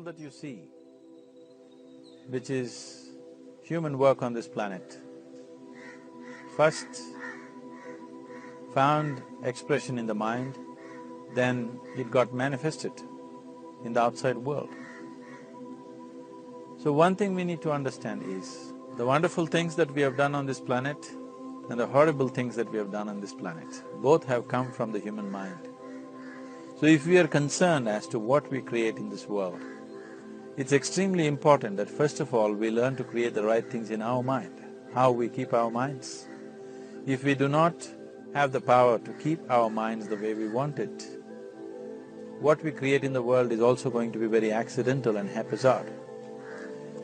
all that you see, which is human work on this planet, first found expression in the mind, then it got manifested in the outside world. So one thing we need to understand is, the wonderful things that we have done on this planet and the horrible things that we have done on this planet, both have come from the human mind. So if we are concerned as to what we create in this world, it's extremely important that first of all we learn to create the right things in our mind, how we keep our minds. If we do not have the power to keep our minds the way we want it, what we create in the world is also going to be very accidental and haphazard.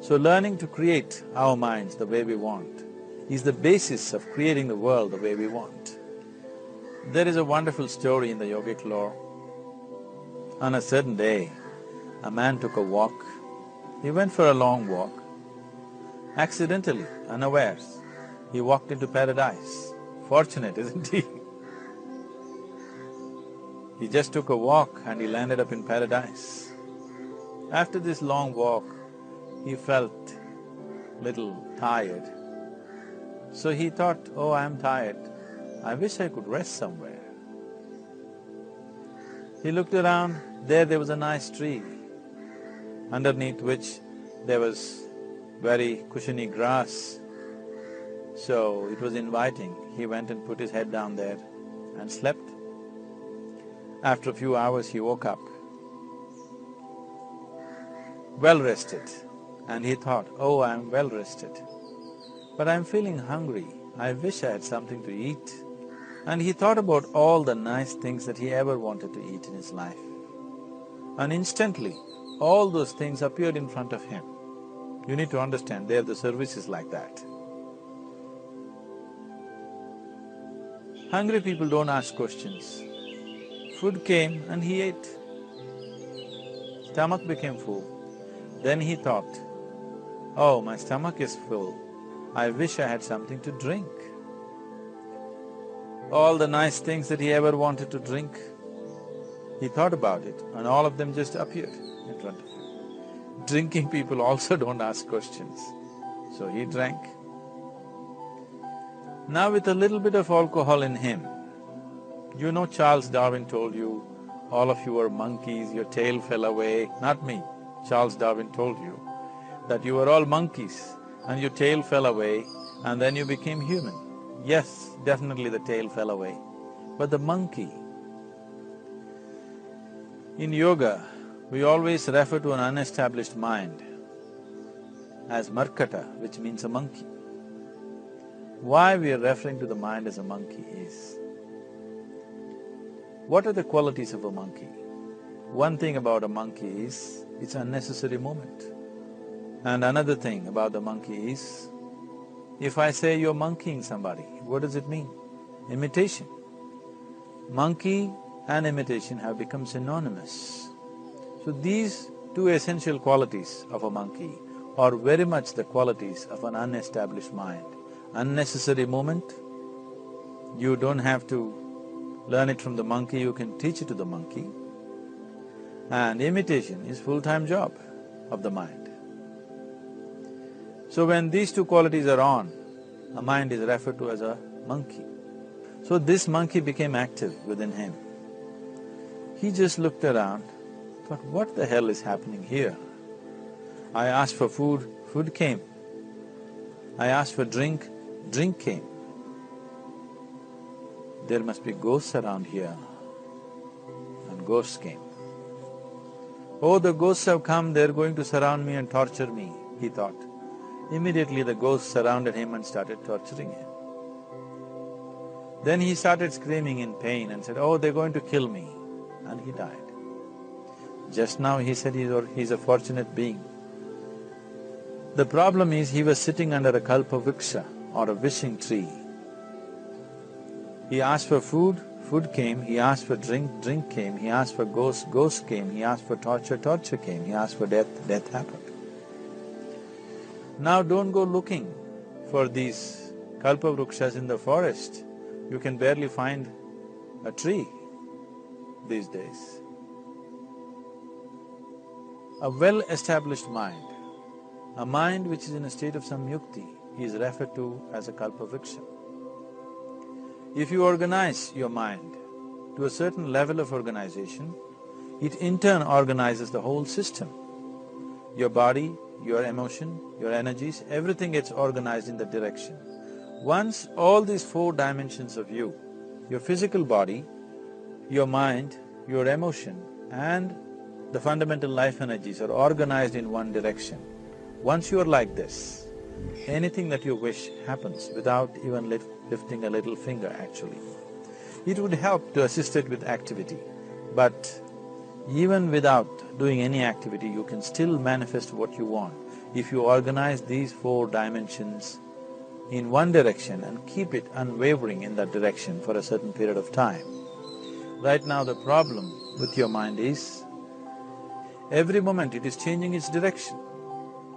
So learning to create our minds the way we want is the basis of creating the world the way we want. There is a wonderful story in the yogic lore. On a certain day, a man took a walk. He went for a long walk. Accidentally, unawares, he walked into paradise. Fortunate, isn't he? He just took a walk and he landed up in paradise. After this long walk, he felt little tired. So he thought, oh, I'm tired, I wish I could rest somewhere. He looked around, there was a nice tree, underneath which there was very cushiony grass. So it was inviting. He went and put his head down there and slept. After a few hours he woke up, well rested, and he thought, oh, I'm well rested, but I'm feeling hungry, I wish I had something to eat. And he thought about all the nice things that he ever wanted to eat in his life. And instantly, all those things appeared in front of him. You need to understand, there the service is like that. Hungry people don't ask questions. Food came and he ate. Stomach became full. Then he thought, oh, my stomach is full, I wish I had something to drink. All the nice things that he ever wanted to drink, he thought about it and all of them just appeared in front of him. Drinking people also don't ask questions, so he drank. Now with a little bit of alcohol in him, you know Charles Darwin told you, all of you are monkeys, your tail fell away. Not me, Charles Darwin told you that you were all monkeys and your tail fell away and then you became human. Yes, definitely the tail fell away, but the monkey… In yoga, we always refer to an unestablished mind as markata, which means a monkey. Why we are referring to the mind as a monkey is, what are the qualities of a monkey? One thing about a monkey is, it's unnecessary movement. And another thing about the monkey is, if I say you're monkeying somebody, what does it mean? Imitation. Monkey and imitation have become synonymous. So these two essential qualities of a monkey are very much the qualities of an unestablished mind. Unnecessary movement, you don't have to learn it from the monkey, you can teach it to the monkey. And imitation is full-time job of the mind. So when these two qualities are on, a mind is referred to as a monkey. So this monkey became active within him. He just looked around, thought, what the hell is happening here? I asked for food, food came. I asked for drink, drink came. There must be ghosts around here, and ghosts came. Oh, the ghosts have come, they're going to surround me and torture me, he thought. Immediately the ghosts surrounded him and started torturing him. Then he started screaming in pain and said, oh, they're going to kill me, and he died. Just now he said he's a fortunate being. The problem is he was sitting under a kalpa-vriksha or a wishing tree. He asked for food, food came, he asked for drink, drink came, he asked for ghost, ghost came, he asked for torture, torture came, he asked for death, death happened. Now don't go looking for these kalpa-vrikshas in the forest. You can barely find a tree these days. A well-established mind, a mind which is in a state of samyukti, is referred to as a kalpavriksha. If you organize your mind to a certain level of organization, it in turn organizes the whole system. Your body, your emotion, your energies, everything gets organized in that direction. Once all these four dimensions of you, your physical body, your mind, your emotion and the fundamental life energies are organized in one direction. Once you are like this, anything that you wish happens without even lifting a little finger actually. It would help to assist it with activity, but even without doing any activity, you can still manifest what you want if you organize these four dimensions in one direction and keep it unwavering in that direction for a certain period of time. Right now the problem with your mind is, every moment it is changing its direction.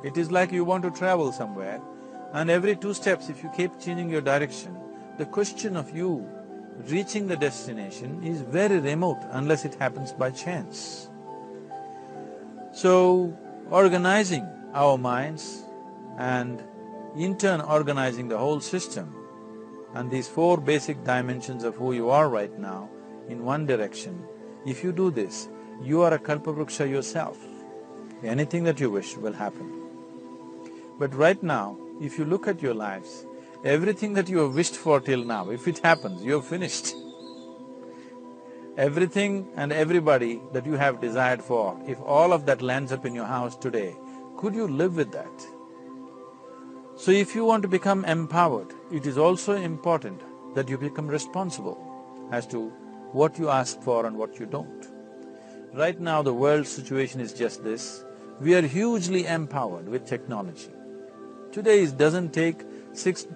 It is like you want to travel somewhere and every 2 steps if you keep changing your direction, the question of you reaching the destination is very remote unless it happens by chance. So, organizing our minds and in turn organizing the whole system and these four basic dimensions of who you are right now in one direction, if you do this, you are a kalpavriksha yourself. Anything that you wish will happen. But right now, if you look at your lives, everything that you have wished for till now, if it happens, you have finished. Everything and everybody that you have desired for, if all of that lands up in your house today, could you live with that? So if you want to become empowered, it is also important that you become responsible as to what you ask for and what you don't. Right now the world's situation is just this, we are hugely empowered with technology. Today it doesn't take six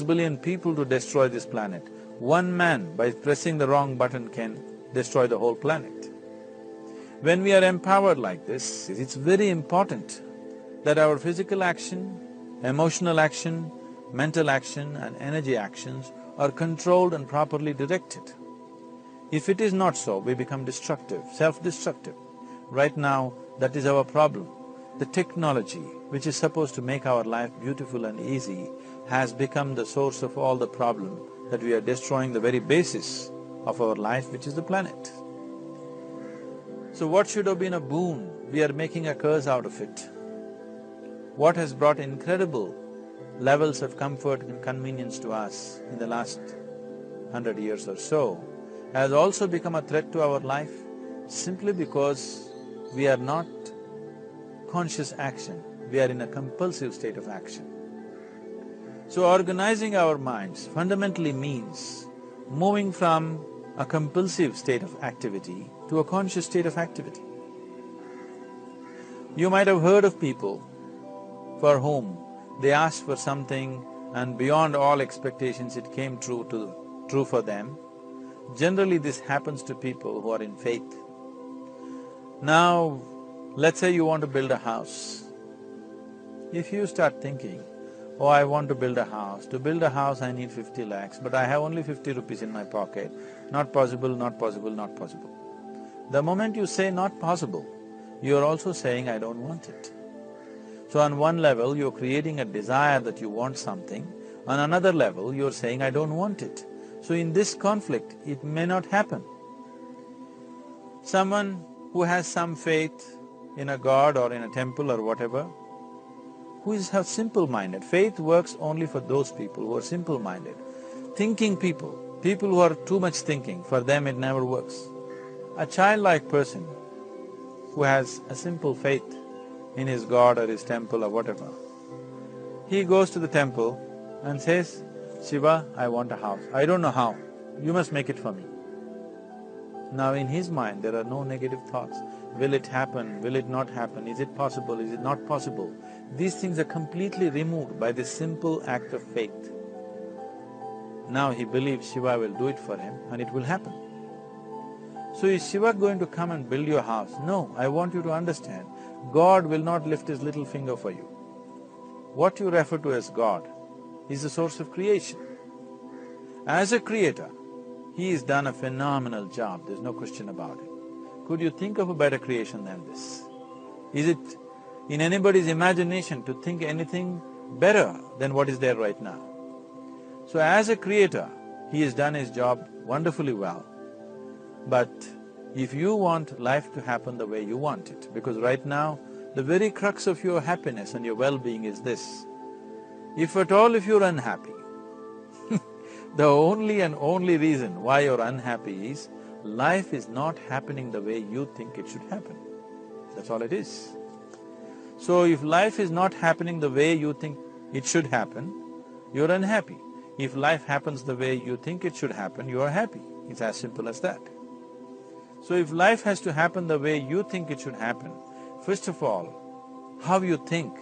billion people to destroy this planet. One man by pressing the wrong button can destroy the whole planet. When we are empowered like this, it's very important that our physical action, emotional action, mental action and energy actions are controlled and properly directed. If it is not so, we become destructive, self-destructive. Right now, that is our problem. The technology, which is supposed to make our life beautiful and easy, has become the source of all the problem, that we are destroying the very basis of our life, which is the planet. So what should have been a boon, we are making a curse out of it. What has brought incredible levels of comfort and convenience to us in the last 100 years or so has also become a threat to our life simply because we are not conscious action, we are in a compulsive state of action. So organizing our minds fundamentally means moving from a compulsive state of activity to a conscious state of activity. You might have heard of people for whom they asked for something and beyond all expectations it came true for them. Generally this happens to people who are in faith. Now, let's say you want to build a house. If you start thinking, oh, I want to build a house. To build a house I need 50 lakhs, but I have only 50 rupees in my pocket. Not possible, not possible, not possible. The moment you say not possible, you are also saying I don't want it. So on one level you're creating a desire that you want something, on another level you're saying I don't want it. So in this conflict, it may not happen. Someone who has some faith in a god or in a temple or whatever, who is simple-minded. Faith works only for those people who are simple-minded. Thinking people, people who are too much thinking, for them it never works. A childlike person who has a simple faith in his god or his temple or whatever, he goes to the temple and says, Shiva, I want a house. I don't know how, you must make it for me. Now in his mind there are no negative thoughts. Will it happen? Will it not happen? Is it possible? Is it not possible? These things are completely removed by this simple act of faith. Now he believes Shiva will do it for him and it will happen. So is Shiva going to come and build your house? No, I want you to understand, God will not lift his little finger for you. What you refer to as God is the source of creation. As a creator, he has done a phenomenal job, there's no question about it. Could you think of a better creation than this? Is it in anybody's imagination to think anything better than what is there right now? So as a creator, he has done his job wonderfully well. But if you want life to happen the way you want it, because right now, the very crux of your happiness and your well-being is this: if at all if you're unhappy, the only and only reason why you're unhappy is life is not happening the way you think it should happen. That's all it is. So if life is not happening the way you think it should happen, you're unhappy. If life happens the way you think it should happen, you are happy. It's as simple as that. So if life has to happen the way you think it should happen, first of all, how you think,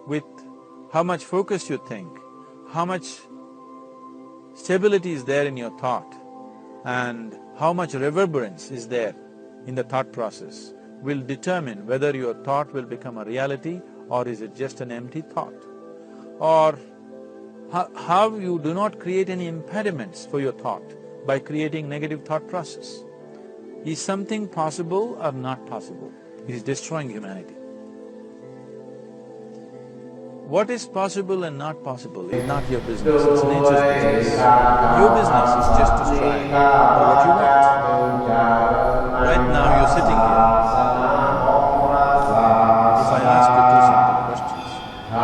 with how much focus you think, how much stability is there in your thought, and how much reverberance is there in the thought process will determine whether your thought will become a reality or is it just an empty thought. Or how you do not create any impediments for your thought by creating negative thought process. Is something possible or not possible? It is destroying humanity. What is possible and not possible is not your business, it's nature's business. Your business is just to strive for what you want. Right now you're sitting here. If I ask you two simple questions, I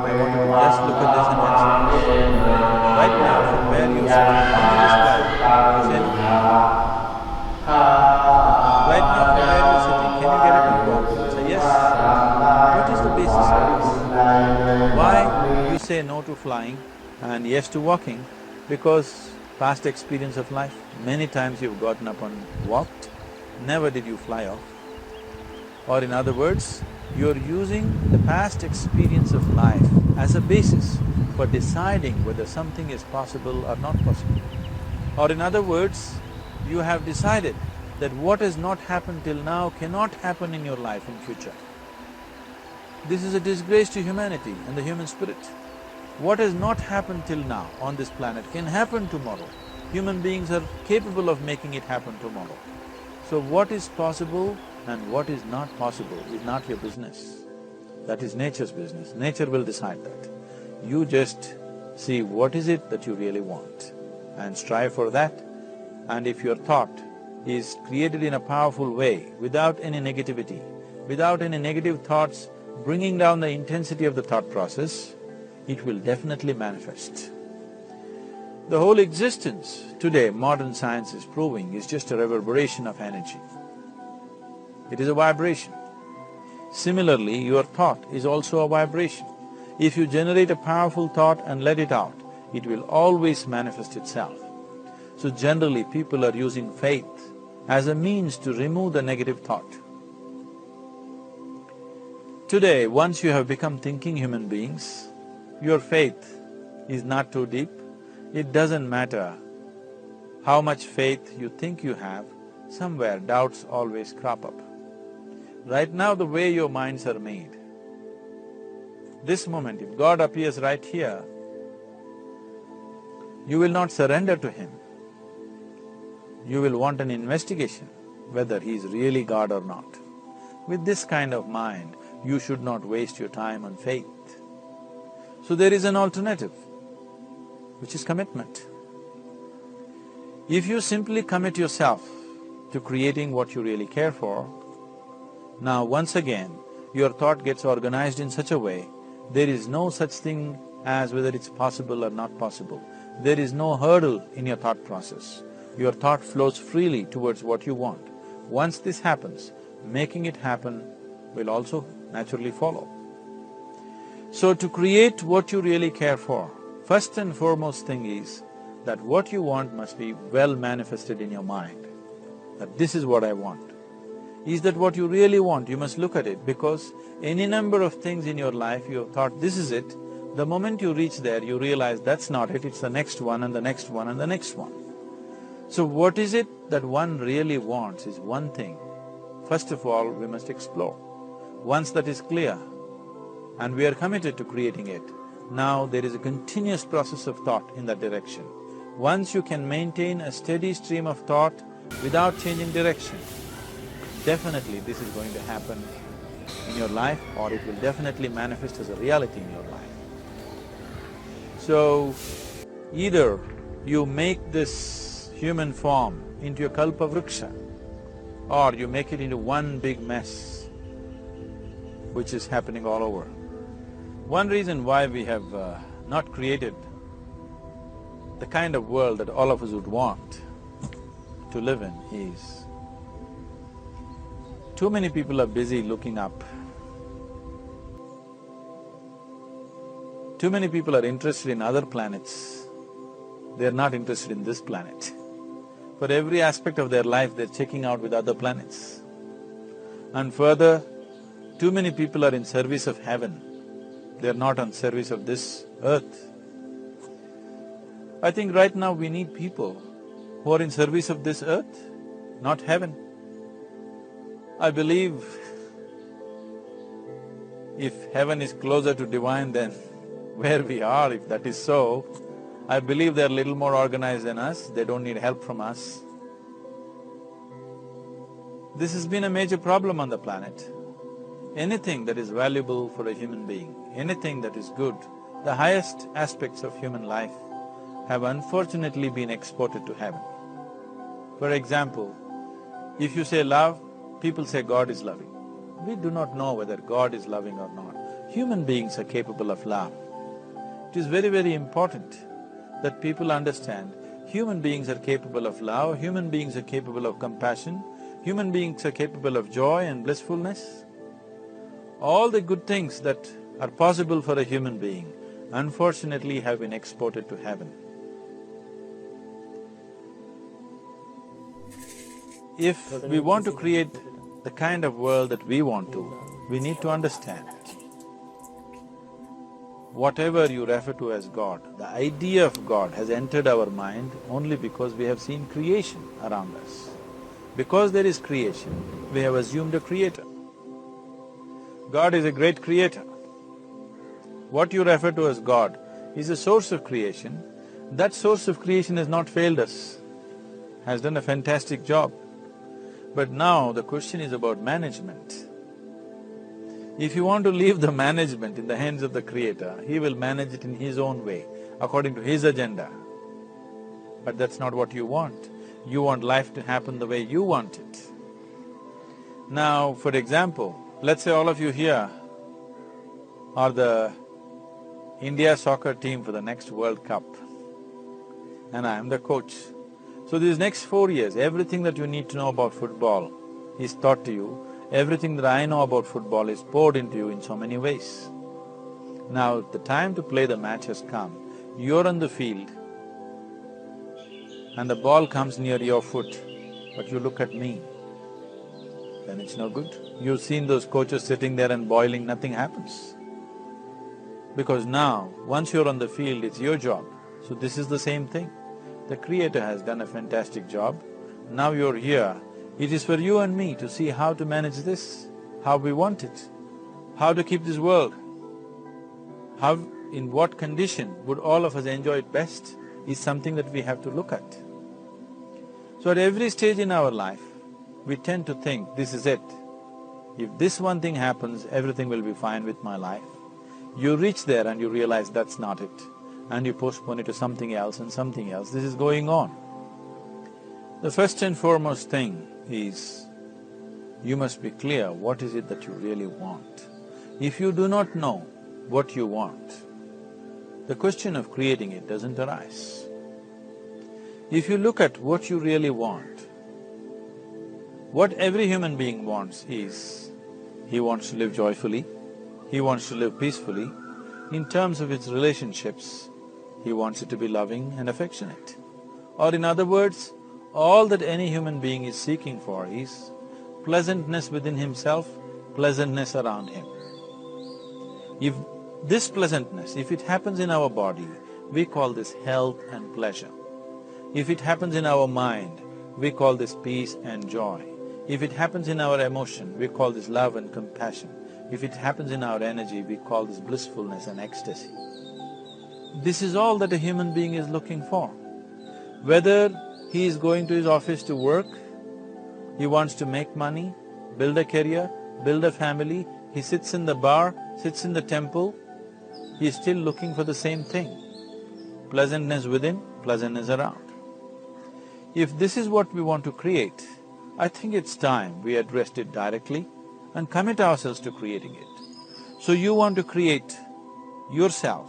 want you to just look at this and answer. Right now, from where you're sitting, can you describe yourself? Right now, from where you're sitting, can you get up and walk? Say yes. What is the basis of this? Why you say no to flying and yes to walking? Because past experience of life, many times you've gotten up and walked, never did you fly off. Or in other words, you're using the past experience of life as a basis for deciding whether something is possible or not possible. Or in other words, you have decided that what has not happened till now cannot happen in your life in future. This is a disgrace to humanity and the human spirit. What has not happened till now on this planet can happen tomorrow. Human beings are capable of making it happen tomorrow. So what is possible and what is not possible is not your business. That is nature's business. Nature will decide that. You just see what is it that you really want and strive for that. And if your thought is created in a powerful way, without any negativity, without any negative thoughts bringing down the intensity of the thought process, it will definitely manifest. The whole existence today, modern science is proving, is just a reverberation of energy. It is a vibration. Similarly, your thought is also a vibration. If you generate a powerful thought and let it out, it will always manifest itself. So generally, people are using faith as a means to remove the negative thought. Today, once you have become thinking human beings, your faith is not too deep. It doesn't matter how much faith you think you have, somewhere doubts always crop up. Right now, the way your minds are made, this moment, if God appears right here, you will not surrender to Him. You will want an investigation whether He is really God or not. With this kind of mind, you should not waste your time on faith. So there is an alternative, which is commitment. If you simply commit yourself to creating what you really care for, now once again, your thought gets organized in such a way, there is no such thing as whether it's possible or not possible. There is no hurdle in your thought process. Your thought flows freely towards what you want. Once this happens, making it happen will also naturally follow. So to create what you really care for, first and foremost thing is that what you want must be well manifested in your mind, that this is what I want. Is that what you really want? You must look at it, because any number of things in your life you have thought, this is it. The moment you reach there, you realize that's not it, it's the next one and the next one and the next one. So what is it that one really wants is one thing. First of all, we must explore. Once that is clear, and we are committed to creating it, now there is a continuous process of thought in that direction. Once you can maintain a steady stream of thought without changing direction, definitely this is going to happen in your life, or it will definitely manifest as a reality in your life. So, either you make this human form into a kalpavruksha, or you make it into one big mess, which is happening all over. One reason why we have not created the kind of world that all of us would want to live in is, too many people are busy looking up. Too many people are interested in other planets, they are not interested in this planet. For every aspect of their life, they're checking out with other planets. And further, too many people are in service of heaven, they're not on service of this earth. I think right now we need people who are in service of this earth, not heaven. I believe if heaven is closer to divine than where we are, if that is so, I believe they're a little more organized than us, they don't need help from us. This has been a major problem on the planet. Anything that is valuable for a human being, anything that is good, the highest aspects of human life have unfortunately been exported to heaven. For example, if you say love, people say God is loving. We do not know whether God is loving or not. Human beings are capable of love. It is very, very important that people understand human beings are capable of love, human beings are capable of compassion, human beings are capable of joy and blissfulness. All the good things that are possible for a human being, unfortunately have been exported to heaven. If we want to create the kind of world that we want to, we need to understand whatever you refer to as God, the idea of God has entered our mind only because we have seen creation around us. Because there is creation, we have assumed a creator. God is a great creator. What you refer to as God is a source of creation. That source of creation has not failed us, has done a fantastic job. But now the question is about management. If you want to leave the management in the hands of the Creator, He will manage it in His own way, according to His agenda. But that's not what you want. You want life to happen the way you want it. Now, for example, let's say all of you here are the India soccer team for the next World Cup, and I am the coach. So these next 4 years, everything that you need to know about football is taught to you. Everything that I know about football is poured into you in so many ways. Now, the time to play the match has come. You're on the field and the ball comes near your foot, but you look at me, then it's no good. You've seen those coaches sitting there and boiling, nothing happens. Because now, once you're on the field, it's your job. So this is the same thing. The Creator has done a fantastic job. Now you're here. It is for you and me to see how to manage this, how we want it, how to keep this world, how, in what condition would all of us enjoy it best is something that we have to look at. So at every stage in our life, we tend to think, this is it. If this one thing happens, everything will be fine with my life. You reach there and you realize that's not it, and you postpone it to something else and something else. This is going on. The first and foremost thing is, you must be clear what is it that you really want. If you do not know what you want, the question of creating it doesn't arise. If you look at what you really want, what every human being wants is, he wants to live joyfully, he wants to live peacefully. In terms of his relationships, he wants it to be loving and affectionate. Or in other words, all that any human being is seeking for is pleasantness within himself, pleasantness around him. If this pleasantness, if it happens in our body, we call this health and pleasure. If it happens in our mind, we call this peace and joy. If it happens in our emotion, we call this love and compassion. If it happens in our energy, we call this blissfulness and ecstasy. This is all that a human being is looking for. Whether he is going to his office to work, he wants to make money, build a career, build a family, he sits in the bar, sits in the temple, he is still looking for the same thing. Pleasantness within, pleasantness around. If this is what we want to create, I think it's time we addressed it directly and commit ourselves to creating it. So you want to create yourself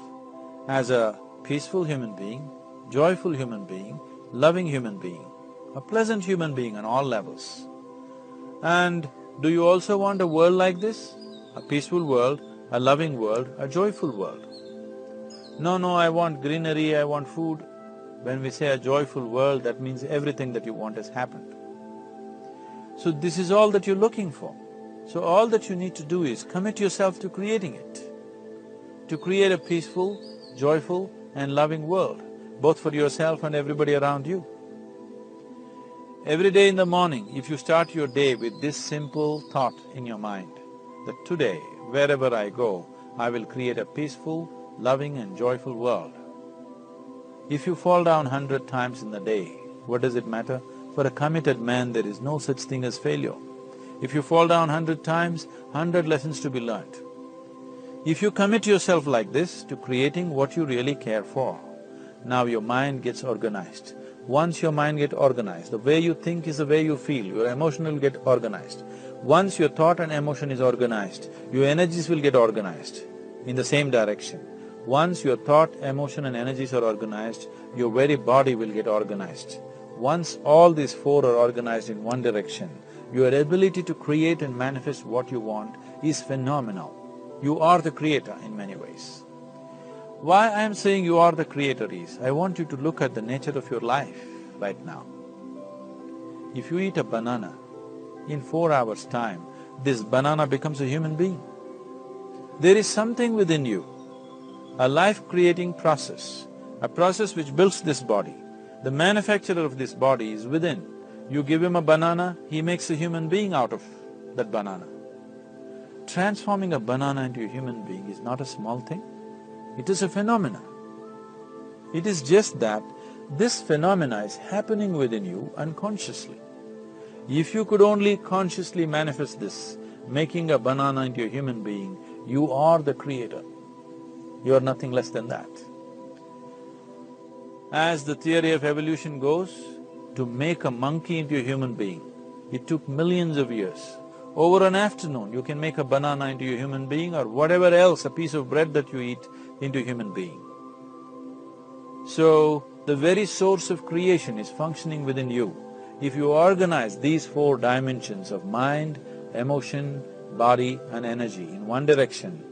as a peaceful human being, joyful human being, loving human being, a pleasant human being on all levels. And do you also want a world like this? A peaceful world, a loving world, a joyful world? No, I want greenery, I want food. When we say a joyful world, that means everything that you want has happened. So this is all that you're looking for. So all that you need to do is commit yourself to creating it, to create a peaceful, joyful and loving world, both for yourself and everybody around you. Every day in the morning, if you start your day with this simple thought in your mind, that today, wherever I go, I will create a peaceful, loving and joyful world. If you fall down 100 times in the day, what does it matter? For a committed man, there is no such thing as failure. If you fall down 100 times, 100 lessons to be learnt. If you commit yourself like this to creating what you really care for, now your mind gets organized. Once your mind gets organized, the way you think is the way you feel, your emotion will get organized. Once your thought and emotion is organized, your energies will get organized in the same direction. Once your thought, emotion and energies are organized, your very body will get organized. Once all these four are organized in one direction, your ability to create and manifest what you want is phenomenal. You are the creator in many ways. Why I am saying you are the creator is, I want you to look at the nature of your life right now. If you eat a banana, in 4 hours' time, this banana becomes a human being. There is something within you, a life-creating process, a process which builds this body. The manufacturer of this body is within. You give him a banana, he makes a human being out of that banana. Transforming a banana into a human being is not a small thing, it is a phenomena. It is just that this phenomena is happening within you unconsciously. If you could only consciously manifest this, making a banana into a human being, you are the creator. You are nothing less than that. As the theory of evolution goes, to make a monkey into a human being, it took millions of years. Over an afternoon, you can make a banana into a human being or whatever else, a piece of bread that you eat, into a human being. So, the very source of creation is functioning within you. If you organize these four dimensions of mind, emotion, body and energy in one direction,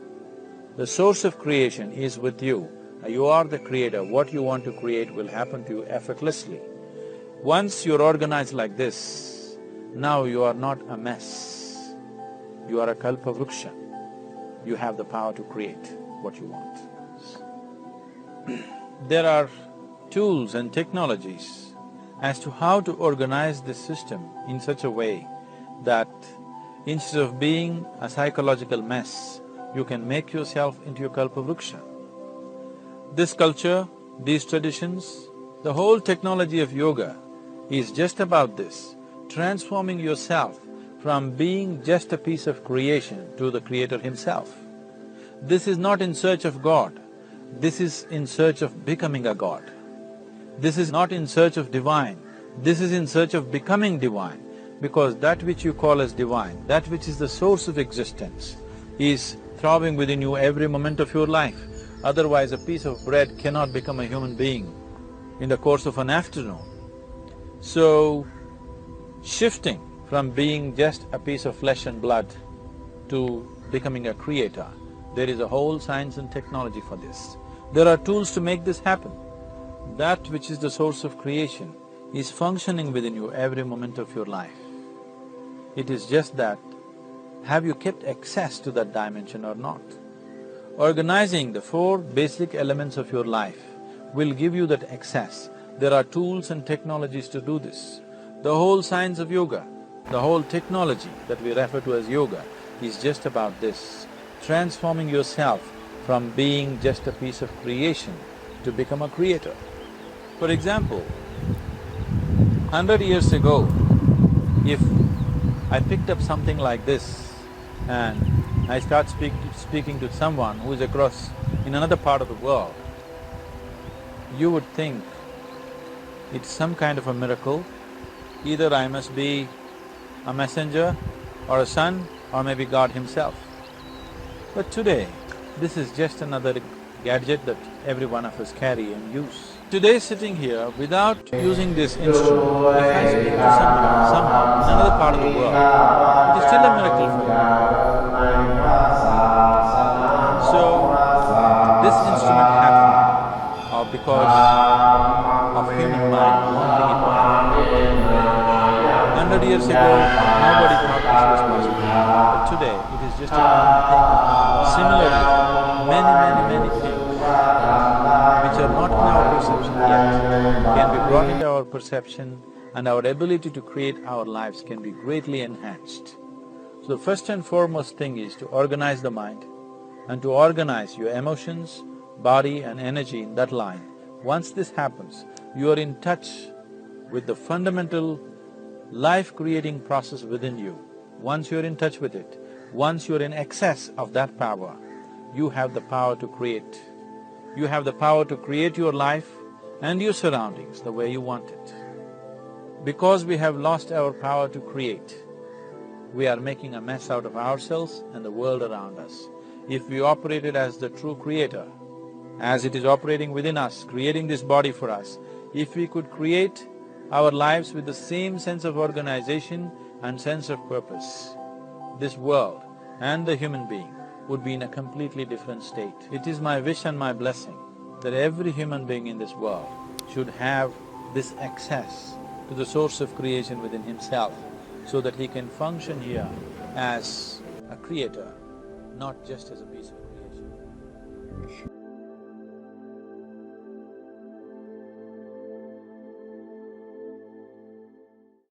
the source of creation is with you. You are the creator. What you want to create will happen to you effortlessly. Once you're organized like this, now you are not a mess. You are a kalpavruksha. You have the power to create what you want. There are tools and technologies as to how to organize this system in such a way that instead of being a psychological mess, you can make yourself into a kalpavruksha. This culture, these traditions, the whole technology of yoga is just about this, transforming yourself from being just a piece of creation to the creator himself. This is not in search of God, this is in search of becoming a God. This is not in search of divine, this is in search of becoming divine, because that which you call as divine, that which is the source of existence, is throbbing within you every moment of your life. Otherwise, a piece of bread cannot become a human being in the course of an afternoon. So, shifting from being just a piece of flesh and blood to becoming a creator, there is a whole science and technology for this. There are tools to make this happen. That which is the source of creation is functioning within you every moment of your life. It is just that, have you kept access to that dimension or not? Organizing the four basic elements of your life will give you that access. There are tools and technologies to do this. The whole science of yoga, the whole technology that we refer to as yoga is just about this, transforming yourself from being just a piece of creation to become a creator. For example, 100 years ago, if I picked up something like this and I start speaking to someone who is across in another part of the world, you would think it's some kind of a miracle. Either I must be a messenger or a son or maybe God himself. But today, this is just another gadget that every one of us carry and use. Today sitting here, without using this instrument, if I speak to someone in another part of the world, it is still a miracle for you. So, this instrument happened because of human mind wanting it to happen. 100 years ago, nobody thought this was possible, but today it is just a common thing. Similarly, many things which are not in our perception yet can be brought into our perception, and our ability to create our lives can be greatly enhanced. So the first and foremost thing is to organize the mind and to organize your emotions, body and energy in that line. Once this happens, you are in touch with the fundamental life-creating process within you. Once you're in touch with it, once you're in excess of that power, you have the power to create. You have the power to create your life and your surroundings the way you want it. Because we have lost our power to create, we are making a mess out of ourselves and the world around us. If we operated as the true creator, as it is operating within us, creating this body for us, if we could create our lives with the same sense of organization and sense of purpose, this world and the human being would be in a completely different state. It is my wish and my blessing that every human being in this world should have this access to the source of creation within himself, so that he can function here as a creator, not just as a piece of creation.